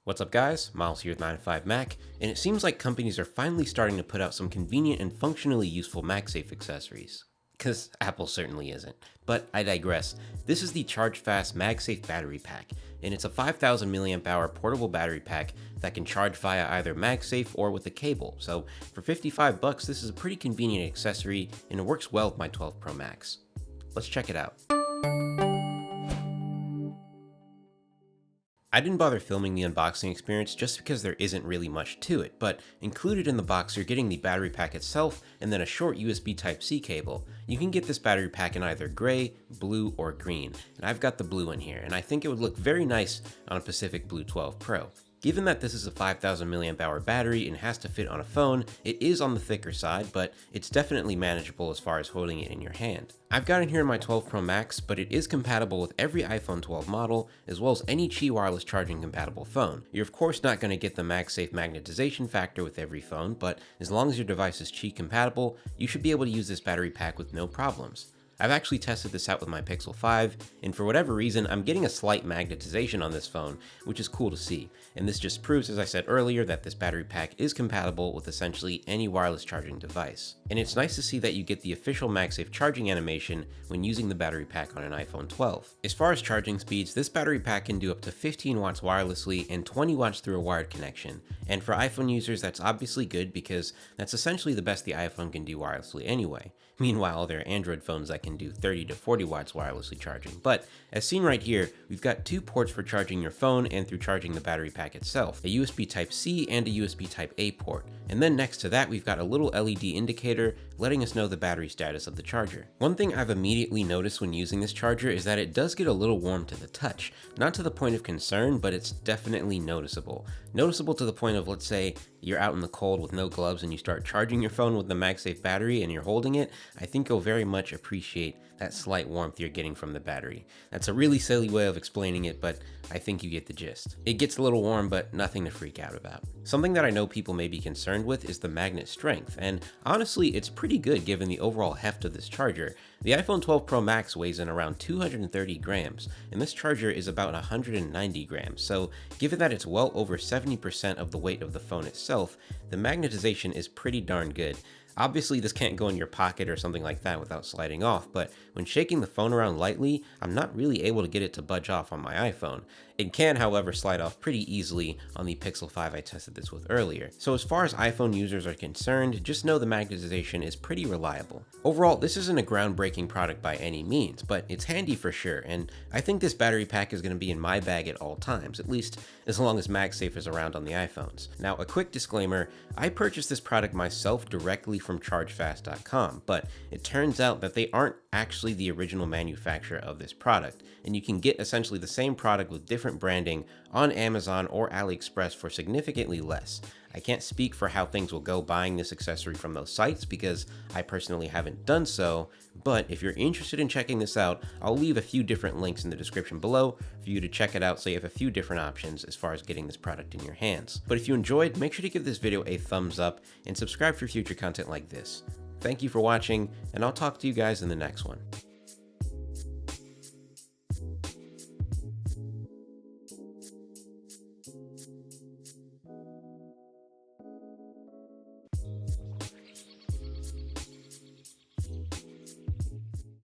What's up guys, Miles here with 9to5Mac, and it seems like companies are finally starting to put out some convenient and functionally useful MagSafe accessories. Cause Apple certainly isn't. But I digress. This is the ChargeFast MagSafe Battery Pack, and it's a 5000 mAh portable battery pack that can charge via either MagSafe or with a cable. So for $55, this is a pretty convenient accessory, and it works well with my 12 Pro Max. Let's check it out. I didn't bother filming the unboxing experience just because there isn't really much to it, but included in the box you're getting the battery pack itself and then a short USB Type-C cable. You can get this battery pack in either gray, blue, or green, and I've got the blue in here, and I think it would look very nice on a Pacific Blue 12 Pro. Given that this is a 5000 mAh battery and has to fit on a phone, it is on the thicker side, but it's definitely manageable as far as holding it in your hand. I've got it here in my 12 Pro Max, but it is compatible with every iPhone 12 model, as well as any Qi wireless charging compatible phone. You're of course not going to get the MagSafe magnetization factor with every phone, but as long as your device is Qi compatible, you should be able to use this battery pack with no problems. I've actually tested this out with my Pixel 5, and for whatever reason, I'm getting a slight magnetization on this phone, which is cool to see. And this just proves, as I said earlier, that this battery pack is compatible with essentially any wireless charging device. And it's nice to see that you get the official MagSafe charging animation when using the battery pack on an iPhone 12. As far as charging speeds, this battery pack can do up to 15 watts wirelessly and 20 watts through a wired connection. And for iPhone users, that's obviously good because that's essentially the best the iPhone can do wirelessly anyway. Meanwhile, there are Android phones that can do 30 to 40 watts wirelessly charging. But as seen right here, we've got two ports for charging your phone and through charging the battery pack itself, a USB Type-C and a USB Type-A port. And then next to that, we've got a little LED indicator letting us know the battery status of the charger. One thing I've immediately noticed when using this charger is that it does get a little warm to the touch. Not to the point of concern, but it's definitely noticeable. Noticeable to the point of, let's say, you're out in the cold with no gloves and you start charging your phone with the MagSafe battery and you're holding it, I think you'll very much appreciate that slight warmth you're getting from the battery. That's a really silly way of explaining it, but I think you get the gist. It gets a little warm, but nothing to freak out about. Something that I know people may be concerned with is the magnet strength, and honestly, it's pretty good given the overall heft of this charger. The iPhone 12 Pro Max weighs in around 230 grams, and this charger is about 190 grams, so given that it's well over 70% of the weight of the phone itself, the magnetization is pretty darn good. Obviously, this can't go in your pocket or something like that without sliding off, but when shaking the phone around lightly, I'm not really able to get it to budge off on my iPhone. It can, however, slide off pretty easily on the Pixel 5 I tested this with earlier. So as far as iPhone users are concerned, just know the magnetization is pretty reliable. Overall, this isn't a groundbreaking product by any means, but it's handy for sure, and I think this battery pack is going to be in my bag at all times, at least as long as MagSafe is around on the iPhones. Now, a quick disclaimer, I purchased this product myself directly from ChargeFast.com, but it turns out that they aren't actually the original manufacturer of this product, and you can get essentially the same product with different branding on Amazon or AliExpress for significantly less. I can't speak for how things will go buying this accessory from those sites because I personally haven't done so, but if you're interested in checking this out, I'll leave a few different links in the description below for you to check it out so you have a few different options as far as getting this product in your hands. But if you enjoyed, make sure to give this video a thumbs up and subscribe for future content like this. Thank you for watching, and I'll talk to you guys in the next one.